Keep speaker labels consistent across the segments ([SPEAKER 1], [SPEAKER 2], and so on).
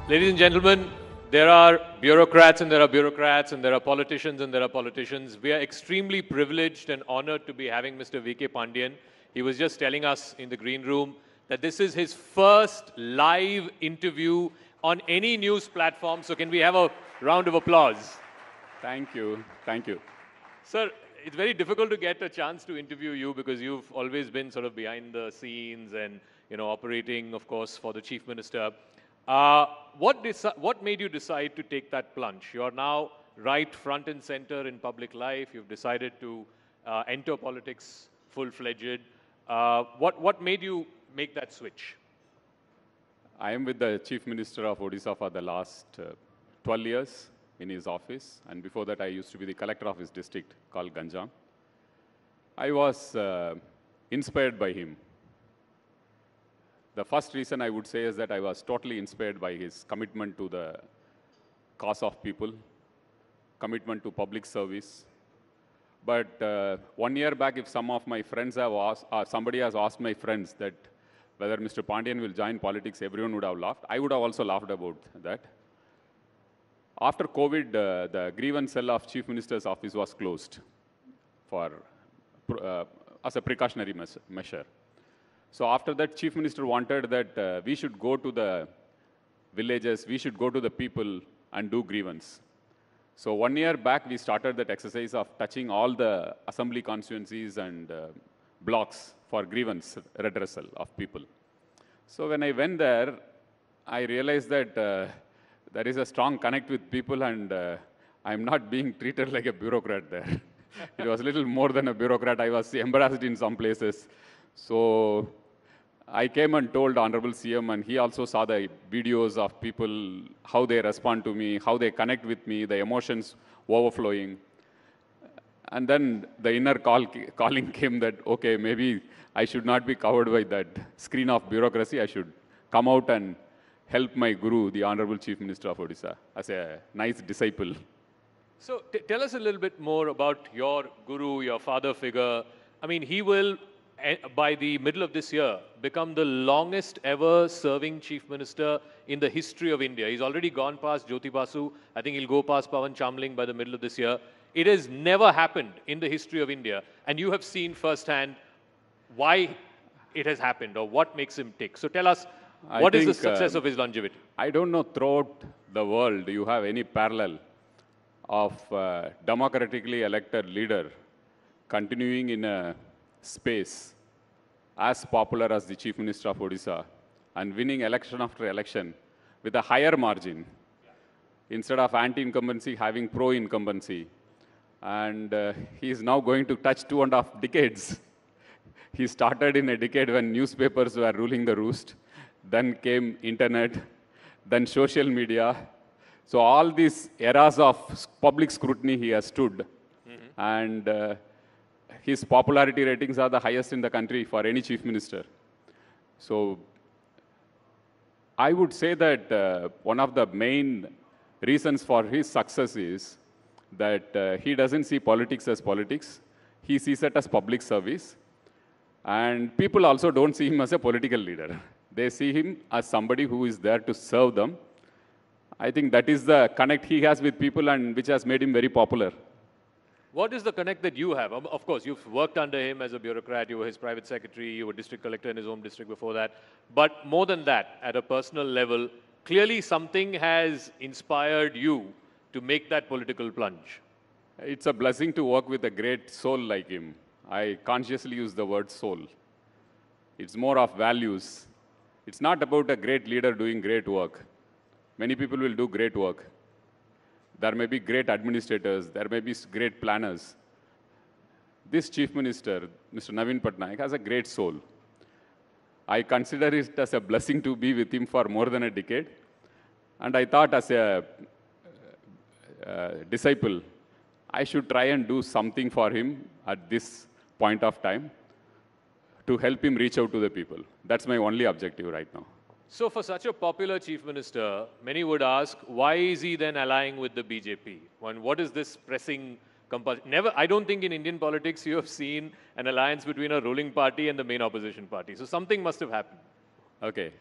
[SPEAKER 1] Ladies and gentlemen, there are bureaucrats and there are bureaucrats and there are politicians and there are politicians. We are extremely privileged and honored to be having Mr. V.K. Pandian. He was just telling us in the green room that this is his first live interview on any news platform. So can we have a round of applause?
[SPEAKER 2] Thank you. Thank you.
[SPEAKER 1] Sir, it's very difficult to get a chance to interview you because you've always been sort of behind the scenes and, operating, of course, for the Chief Minister. What made you decide to take that plunge? You're now right front and center in public life. You've decided to enter politics full-fledged. What made you make that switch?
[SPEAKER 2] I am with the Chief Minister of Odisha for the last 12 years in his office. And before that, I used to be the collector of his district called Ganjam. I was inspired by him. The first reason I would say is that I was totally inspired by his commitment to the cause of people, commitment to public service. But 1 year back, if some of my friends have asked, somebody has asked my friends that whether Mr. Pandian will join politics, everyone would have laughed. I would have also laughed about that. After COVID, the grievance cell of Chief Minister's office was closed as a precautionary measure. So after that, Chief Minister wanted that we should go to the villages, we should go to the people and do grievance. So 1 year back, we started that exercise of touching all the assembly constituencies and blocks for grievance redressal of people. So when I went there, I realized that there is a strong connect with people and I'm not being treated like a bureaucrat there. It was a little more than a bureaucrat. I was embarrassed in some places. So I came and told Honorable CM, and he also saw the videos of people, how they respond to me, how they connect with me, the emotions overflowing. And then the inner calling came that, okay, maybe I should not be covered by that screen of bureaucracy. I should come out and help my guru, the Honorable Chief Minister of Odisha, as a nice disciple.
[SPEAKER 1] So tell us a little bit more about your guru, your father figure. I mean, he will, by the middle of this year, become the longest ever serving Chief Minister in the history of India. He's already gone past Jyoti Basu. I think he'll go past Pawan Chamling by the middle of this year. It has never happened in the history of India. And you have seen firsthand why it has happened or what makes him tick. So tell us, what is the success of his longevity?
[SPEAKER 2] I don't know throughout the world you have any parallel of democratically elected leader continuing in a space as popular as the Chief Minister of Odisha and winning election after election with a higher margin instead of anti-incumbency having pro-incumbency. And he is now going to touch 2.5 decades. He started in a decade when newspapers were ruling the roost. Then came internet, then social media. So all these eras of public scrutiny he has stood. And his popularity ratings are the highest in the country for any chief minister. So I would say that one of the main reasons for his success is that he doesn't see politics as politics. He sees it as public service. And people also don't see him as a political leader. They see him as somebody who is there to serve them. I think that is the connect he has with people and which has made him very popular.
[SPEAKER 1] What is the connect that you have? Of course, you've worked under him as a bureaucrat. You were his private secretary. You were district collector in his home district before that. But more than that, at a personal level, clearly something has inspired you to make that political plunge.
[SPEAKER 2] It's a blessing to work with a great soul like him. I consciously use the word soul. It's more of values. It's not about a great leader doing great work. Many people will do great work. There may be great administrators, there may be great planners. This Chief Minister, Mr. Naveen Patnaik, has a great soul. I consider it as a blessing to be with him for more than a decade. And I thought as a disciple, I should try and do something for him at this point of time to help him reach out to the people. That's my only objective right now.
[SPEAKER 1] So for such a popular chief minister, many would ask, why is he then allying with the BJP? What is this pressing compulsion? I don't think in Indian politics you have seen an alliance between a ruling party and the main opposition party. So something must have happened.
[SPEAKER 2] Okay.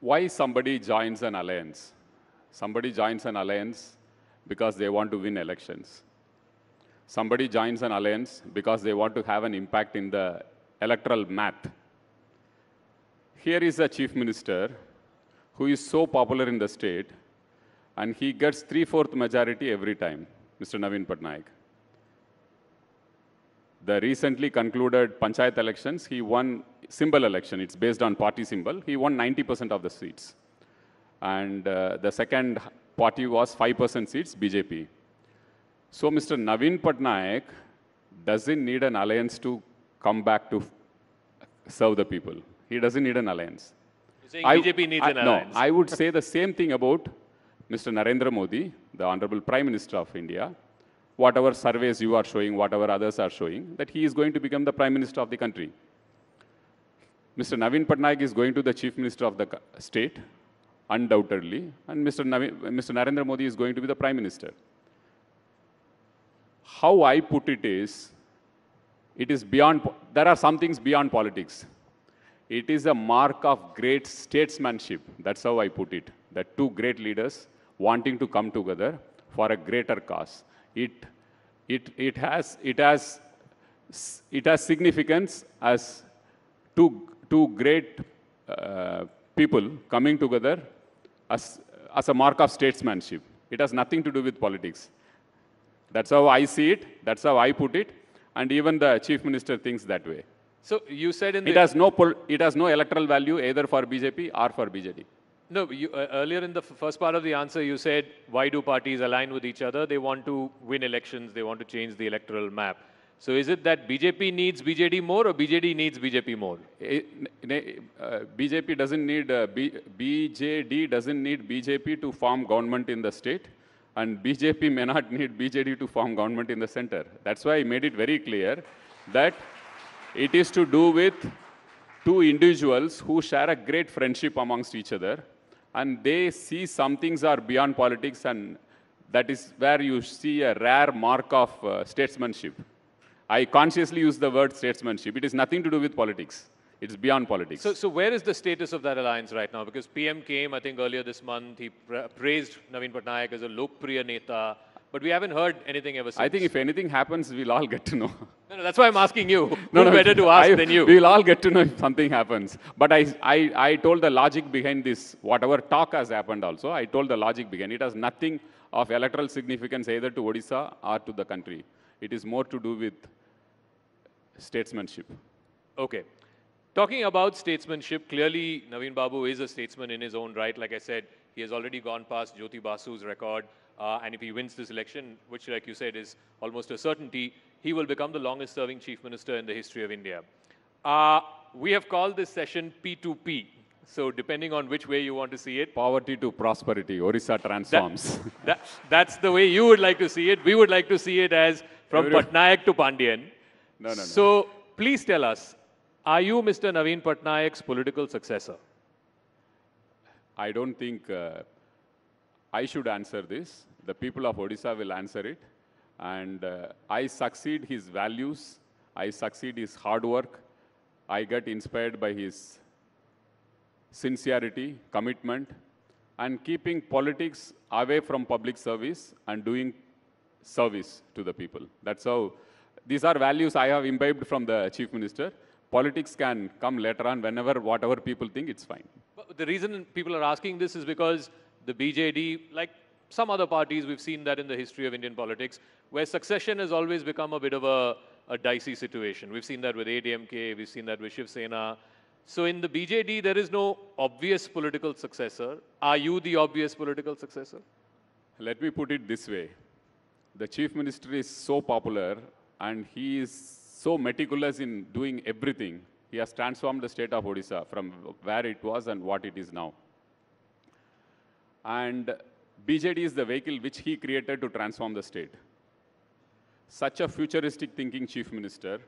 [SPEAKER 2] why somebody joins an alliance? Somebody joins an alliance because they want to win elections. Somebody joins an alliance because they want to have an impact in the electoral math. Here is a chief minister who is so popular in the state, and he gets 3/4 majority every time, Mr. Naveen Patnaik. The recently concluded Panchayat elections, he won symbol election. It's based on party symbol. He won 90% of the seats. And the second party was 5% seats, BJP. So Mr. Naveen Patnaik doesn't need an alliance to come back to serve the people. He doesn't need an alliance.
[SPEAKER 1] You're saying BJP needs an alliance?
[SPEAKER 2] No, I would say the same thing about Mr. Narendra Modi, the Honorable Prime Minister of India. Whatever surveys you are showing, whatever others are showing, that he is going to become the Prime Minister of the country. Mr. Naveen Patnaik is going to the Chief Minister of the state, undoubtedly, and Mr. Narendra Modi is going to be the Prime Minister. How I put it is beyond, there are some things beyond politics. It is a mark of great statesmanship. That's how I put it. That two great leaders wanting to come together for a greater cause. It has significance as two great people coming together as a mark of statesmanship. It has nothing to do with politics. That's how I see it. That's how I put it. And even the chief minister thinks that way.
[SPEAKER 1] So you said in
[SPEAKER 2] it has no electoral value either for BJP or for BJD.
[SPEAKER 1] No, earlier in the first part of the answer, you said, why do parties align with each other? They want to win elections. They want to change the electoral map. So is it that BJP needs BJD more or BJD needs BJP more?
[SPEAKER 2] BJD doesn't need BJP to form government in the state, and BJP may not need BJD to form government in the center. That's why I made it very clear that it is to do with two individuals who share a great friendship amongst each other, and they see some things are beyond politics, and that is where you see a rare mark of statesmanship. I consciously use the word statesmanship. It is nothing to do with politics. It's beyond politics.
[SPEAKER 1] So where is the status of that alliance right now? Because PM came, I think, earlier this month. He praised Naveen Patnaik as a Lokpriya Neta. But we haven't heard anything ever since.
[SPEAKER 2] I think if anything happens, we'll all get to know.
[SPEAKER 1] No, that's why I'm asking you. Who's better to ask than you?
[SPEAKER 2] We'll all get to know if something happens. But I told the logic behind this. Whatever talk has happened also, I told the logic behind. It has nothing of electoral significance either to Odisha or to the country. It is more to do with statesmanship.
[SPEAKER 1] Okay. Talking about statesmanship, clearly Naveen Babu is a statesman in his own right. Like I said, he has already gone past Jyoti Basu's record. And if he wins this election, which, like you said, is almost a certainty, he will become the longest-serving chief minister in the history of India. We have called this session P2P. So depending on which way you want to see it.
[SPEAKER 2] Poverty to prosperity. Orissa transforms.
[SPEAKER 1] That's the way you would like to see it. We would like to see it as from Patnaik to Pandian.
[SPEAKER 2] No.
[SPEAKER 1] So please tell us, are you Mr. Naveen Patnaik's political successor?
[SPEAKER 2] I don't think I should answer this. The people of Odisha will answer it. And I succeed his values. I succeed his hard work. I get inspired by his sincerity, commitment, and keeping politics away from public service and doing service to the people. That's how, these are values I have imbibed from the chief minister. Politics can come later on whenever, whatever people think, it's fine.
[SPEAKER 1] But the reason people are asking this is because the BJD, like some other parties, we've seen that in the history of Indian politics, where succession has always become a bit of a dicey situation. We've seen that with ADMK, we've seen that with Shiv Sena. So in the BJD, there is no obvious political successor. Are you the obvious political successor?
[SPEAKER 2] Let me put it this way. The chief minister is so popular and he is so meticulous in doing everything. He has transformed the state of Odisha from where it was and what it is now. And BJD is the vehicle which he created to transform the state. Such a futuristic thinking chief minister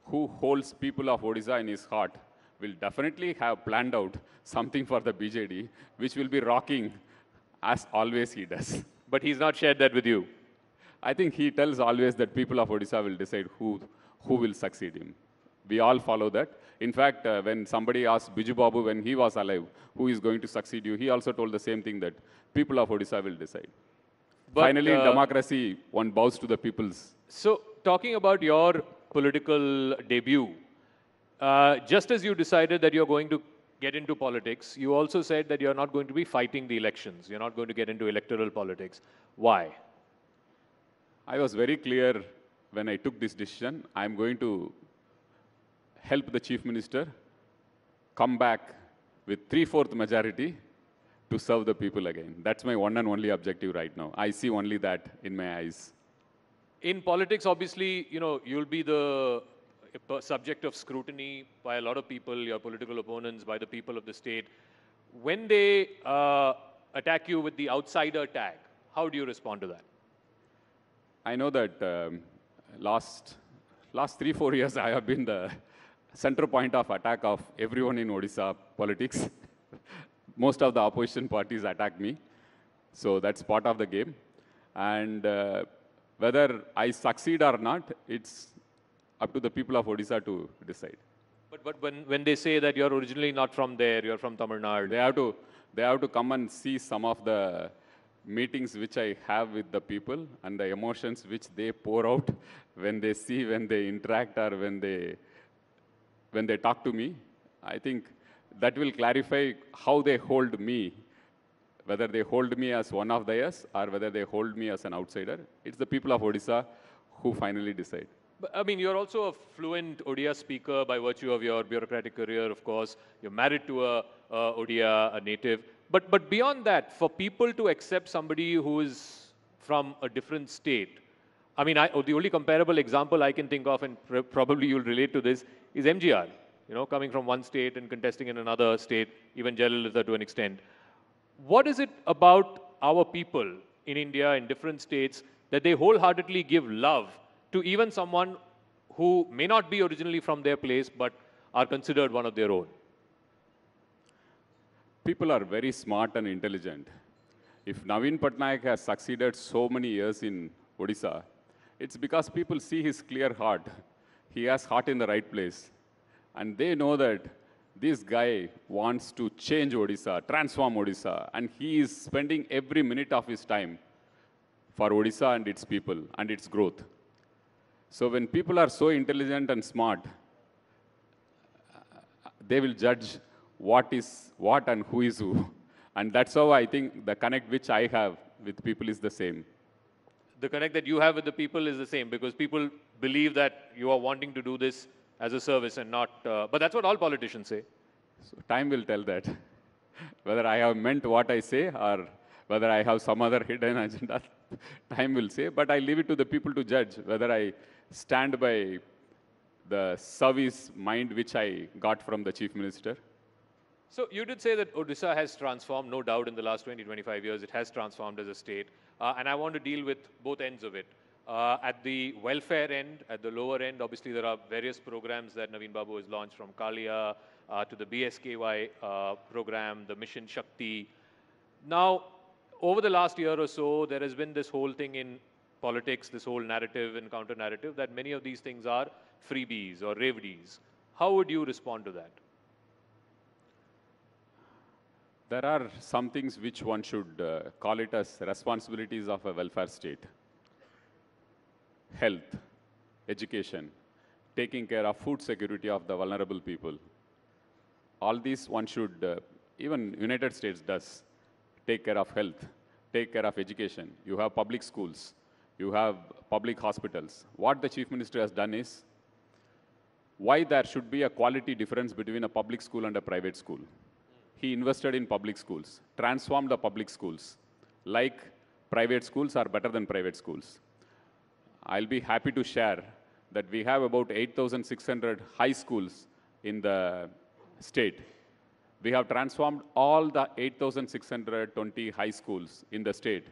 [SPEAKER 2] who holds people of Odisha in his heart will definitely have planned out something for the BJD, which will be rocking as always he does.
[SPEAKER 1] But he's not shared that with you.
[SPEAKER 2] I think he tells always that people of Odisha will decide who will succeed him. We all follow that. In fact, when somebody asked Biju Babu when he was alive, who is going to succeed you, he also told the same thing, that people of Odisha will decide.
[SPEAKER 1] But,
[SPEAKER 2] Finally, in democracy, one bows to the people's.
[SPEAKER 1] So, talking about your political debut, just as you decided that you're going to get into politics, you also said that you're not going to be fighting the elections. You're not going to get into electoral politics. Why?
[SPEAKER 2] I was very clear when I took this decision. I'm going to help the Chief Minister come back with 3/4 majority to serve the people again. That's my one and only objective right now. I see only that in my eyes.
[SPEAKER 1] In politics, obviously, you'll be the subject of scrutiny by a lot of people, your political opponents, by the people of the state. When they attack you with the outsider tag, how do you respond to that?
[SPEAKER 2] I know that last 3-4 years I have been the center point of attack of everyone in Odisha politics. Most of the opposition parties attack me. So that's part of the game. And whether I succeed or not, it's up to the people of Odisha to decide.
[SPEAKER 1] But when they say that you're originally not from there, you're from Tamil Nadu.
[SPEAKER 2] They have to come and see some of the meetings which I have with the people and the emotions which they pour out when they see, when they interact, or when they talk to me. I think that will clarify how they hold me, whether they hold me as one of theirs or whether they hold me as an outsider. It's the people of Odisha who finally decide.
[SPEAKER 1] But, I mean, you're also a fluent Odia speaker by virtue of your bureaucratic career, of course. You're married to a Odia, a native. But beyond that, for people to accept somebody who is from a different state, I mean, the only comparable example I can think of, and probably you'll relate to this, is MGR. Coming from one state and contesting in another state, even Jayalalitha to an extent. What is it about our people in India, in different states, that they wholeheartedly give love to even someone who may not be originally from their place, but are considered one of their own?
[SPEAKER 2] People are very smart and intelligent. If Naveen Patnaik has succeeded so many years in Odisha, it's because people see his clear heart. He has heart in the right place. And they know that this guy wants to change Odisha, transform Odisha, and he is spending every minute of his time for Odisha and its people and its growth. So when people are so intelligent and smart, they will judge what is what and who is who. And that's how I think the connect which I have with people is the same.
[SPEAKER 1] The connect that you have with the people is the same, because people believe that you are wanting to do this as a service and not, but that's what all politicians say.
[SPEAKER 2] So time will tell that, whether I have meant what I say or whether I have some other hidden agenda, time will say. But I leave it to the people to judge whether I stand by the service mind which I got from the Chief Minister.
[SPEAKER 1] So you did say that Odisha has transformed, no doubt, in the last 20-25 years. It has transformed as a state. And I want to deal with both ends of it. At the welfare end, at the lower end, obviously there are various programs that Naveen Babu has launched, from Kalia to the BSKY program, the Mission Shakti. Now, over the last year or so, there has been this whole thing in politics, this whole narrative and counter-narrative, that many of these things are freebies or revdies. How would you respond to that?
[SPEAKER 2] There are some things which one should call it as responsibilities of a welfare state. Health, education, taking care of food security of the vulnerable people. All these one should, even United States does, take care of health, take care of education. You have public schools, you have public hospitals. What the Chief Minister has done is, why there should be a quality difference between a public school and a private school. He invested in public schools, transformed the public schools, like private schools are better than private schools. I'll be happy to share that we have about 8,600 high schools in the state. We have transformed all the 8,620 high schools in the state.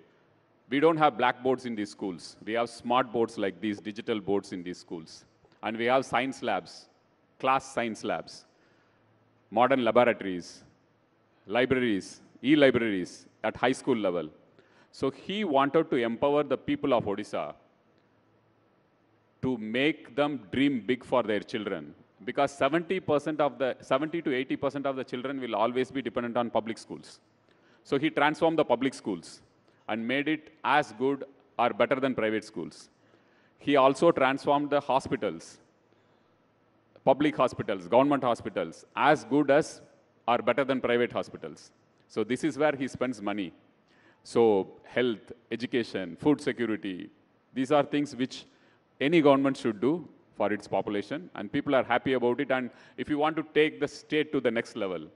[SPEAKER 2] We don't have blackboards in these schools. We have smart boards like these, digital boards in these schools. And we have science labs, class science labs, modern laboratories, libraries, e-libraries at high school level. So he wanted to empower the people of Odisha to make them dream big for their children. because 70 to 80% of the children will always be dependent on public schools. So he transformed the public schools and made it as good or better than private schools. He also transformed the hospitals, public hospitals, government hospitals, as good as or better than private hospitals. So this is where he spends money. So health, education, food security, these are things which any government should do for its population, and people are happy about it. And if you want to take the state to the next level,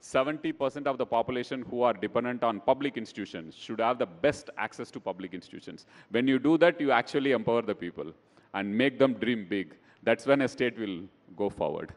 [SPEAKER 2] 70% of the population who are dependent on public institutions should have the best access to public institutions. When you do that, you actually empower the people and make them dream big. That's when a state will go forward.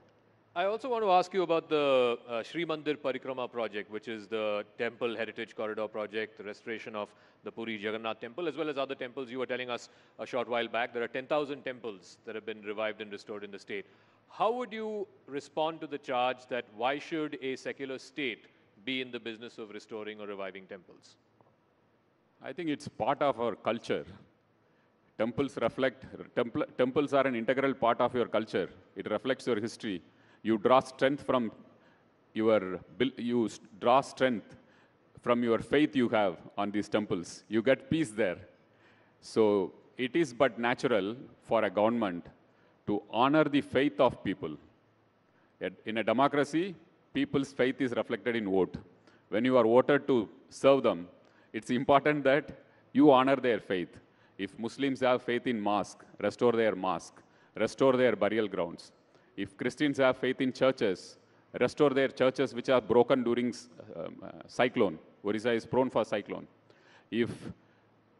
[SPEAKER 1] I also want to ask you about the Sri Mandir Parikrama project, which is the Temple Heritage Corridor project, the restoration of the Puri Jagannath Temple, as well as other temples. You were telling us a short while back, there are 10,000 temples that have been revived and restored in the state. How would you respond to the charge that why should a secular state be in the business of restoring or reviving temples?
[SPEAKER 2] I think it's part of our culture. Temples temples are an integral part of your culture. It reflects your history. You draw strength from your faith you have on these temples. You get peace there. So it is but natural for a government to honor the faith of people. In a democracy, people's faith is reflected in vote. When you are voted to serve them, it's important that you honor their faith. If Muslims have faith in mosque, restore their mosque, restore their burial grounds. If Christians have faith in churches, restore their churches which are broken during cyclone. Orissa is prone for cyclone. If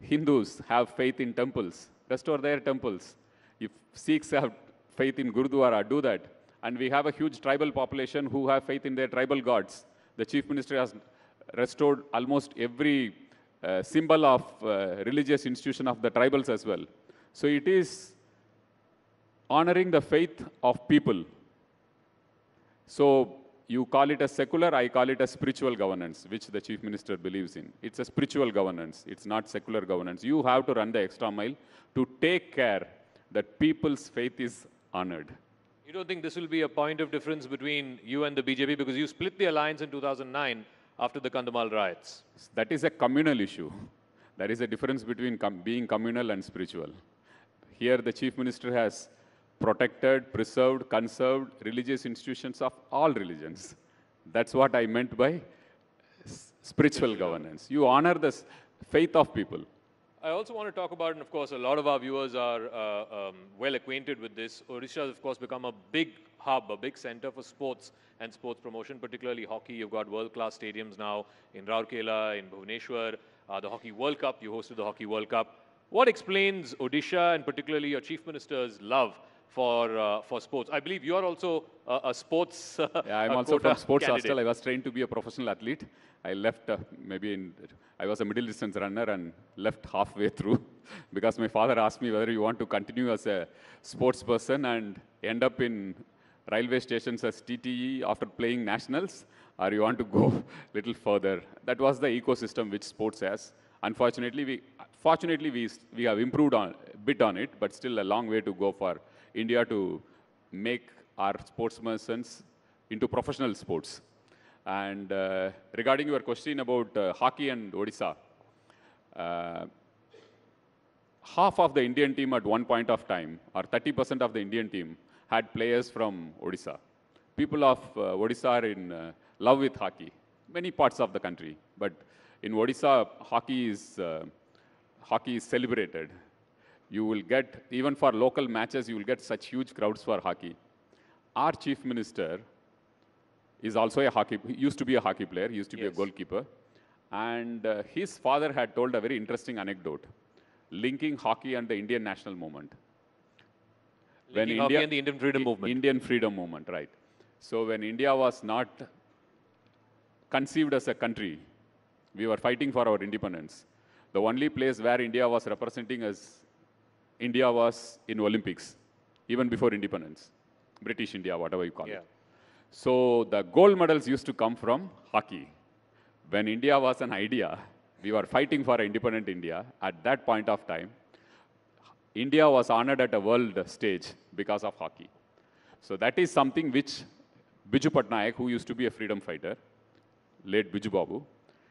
[SPEAKER 2] Hindus have faith in temples, restore their temples. If Sikhs have faith in Gurudwara, do that. And we have a huge tribal population who have faith in their tribal gods. The Chief Minister has restored almost every symbol of religious institution of the tribals as well. So it is honoring the faith of people. So you call it a secular, I call it a spiritual governance, which the Chief Minister believes in. It's a spiritual governance. It's not secular governance. You have to run the extra mile to take care that people's faith is honored.
[SPEAKER 1] You don't think this will be a point of difference between you and the BJP because you split the alliance in 2009 after the Kandhamal riots?
[SPEAKER 2] That is a communal issue. There is a difference between being communal and spiritual. Here the Chief Minister has protected, preserved, conserved religious institutions of all religions. That's what I meant by spiritual governance. You honor the faith of people.
[SPEAKER 1] I also want to talk about, and of course, a lot of our viewers are well acquainted with this. Odisha has, of course, become a big hub, a big center for sports and sports promotion, particularly hockey. You've got world-class stadiums now in Rourkela, in Bhubaneswar, the Hockey World Cup. You hosted the Hockey World Cup. What explains Odisha and particularly your Chief Minister's love for sports? I believe you are also a sports
[SPEAKER 2] Yeah, I'm also from sports
[SPEAKER 1] candidate.
[SPEAKER 2] hostel. I was trained to be a professional athlete. I left I was a middle distance runner and left halfway through because my father asked me whether you want to continue as a sports person and end up in railway stations as TTE after playing nationals, or you want to go a little further. That was the ecosystem which sports has. Unfortunately, we have improved a bit on it, but still a long way to go for India to make our sportsmen into professional sports. And regarding your question about hockey and Odisha, half of the Indian team at one point of time, or 30% of the Indian team, had players from Odisha. People of Odisha are in love with hockey, many parts of the country. But in Odisha, hockey is celebrated. You will get, even for local matches, you will get such huge crowds for hockey. Our Chief Minister is also he used to be a hockey player, he used to be a goalkeeper. And his father had told a very interesting anecdote, linking hockey and the Indian national movement.
[SPEAKER 1] Linking hockey and the Indian freedom movement.
[SPEAKER 2] Indian freedom movement, right. So when India was not conceived as a country, we were fighting for our independence. The only place where India was representing us, India was in Olympics, even before independence. British India, whatever you call it. So the gold medals used to come from hockey. When India was an idea, we were fighting for independent India. At that point of time, India was honored at a world stage because of hockey. So that is something which Biju Patnaik, who used to be a freedom fighter, late Biju Babu,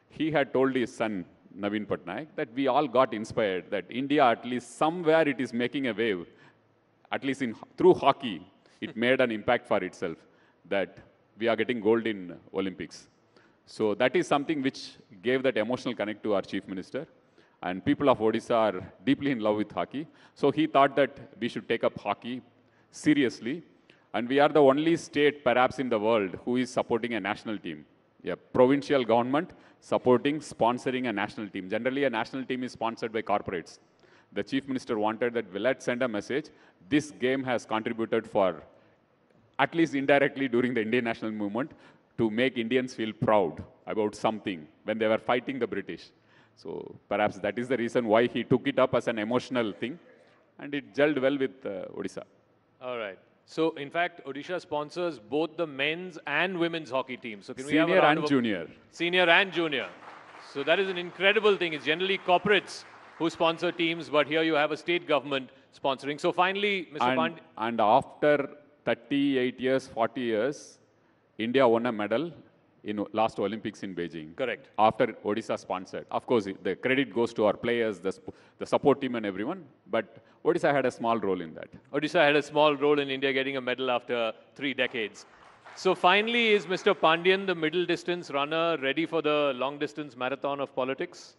[SPEAKER 2] he had told his son, Naveen Patnaik, that we all got inspired, that India, at least somewhere it is making a wave, at least through hockey, it made an impact for itself, that we are getting gold in Olympics. So that is something which gave that emotional connect to our chief minister. And people of Odisha are deeply in love with hockey. So he thought that we should take up hockey seriously. And we are the only state, perhaps in the world, who is supporting a national team. A provincial government supporting, sponsoring a national team. Generally, a national team is sponsored by corporates. The chief minister wanted that, well, let's send a message. This game has contributed for, at least indirectly during the Indian national movement, to make Indians feel proud about something when they were fighting the British. So perhaps that is the reason why he took it up as an emotional thing, and it gelled well with Odisha.
[SPEAKER 1] All right. So, in fact, Odisha sponsors both the men's and women's hockey teams. So, can we
[SPEAKER 2] Senior
[SPEAKER 1] have a round
[SPEAKER 2] and
[SPEAKER 1] of
[SPEAKER 2] junior.
[SPEAKER 1] Senior and junior. So, that is an incredible thing. It's generally corporates who sponsor teams, but here you have a state government sponsoring. So, finally, Mr. Pandian.
[SPEAKER 2] And after 38 years, 40 years, India won a medal in last Olympics in Beijing.
[SPEAKER 1] Correct.
[SPEAKER 2] After Odisha sponsored. Of course, the credit goes to our players, the support team and everyone, but Odisha had a small role in that.
[SPEAKER 1] Odisha had a small role in India getting a medal after 3 decades. So finally, is Mr. Pandian, the middle distance runner, ready for the long distance marathon of politics?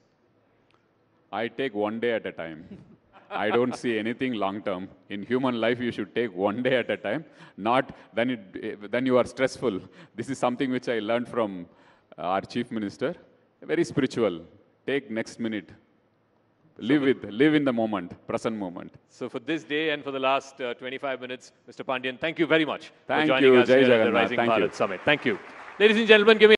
[SPEAKER 2] I take one day at a time. I don't see anything long term. In human life, you should take one day at a time. Not then you are stressful. This is something which I learned from our chief minister. Very spiritual. Take next minute. Live in the moment, present moment.
[SPEAKER 1] So for this day and for the last 25 minutes, Mr. Pandian, thank you very much
[SPEAKER 2] Thank
[SPEAKER 1] for joining
[SPEAKER 2] you,
[SPEAKER 1] us
[SPEAKER 2] Jai
[SPEAKER 1] here at the
[SPEAKER 2] Jagannath.
[SPEAKER 1] Rising
[SPEAKER 2] Thank
[SPEAKER 1] Bharat
[SPEAKER 2] you.
[SPEAKER 1] Summit. Thank you. Ladies and gentlemen, give me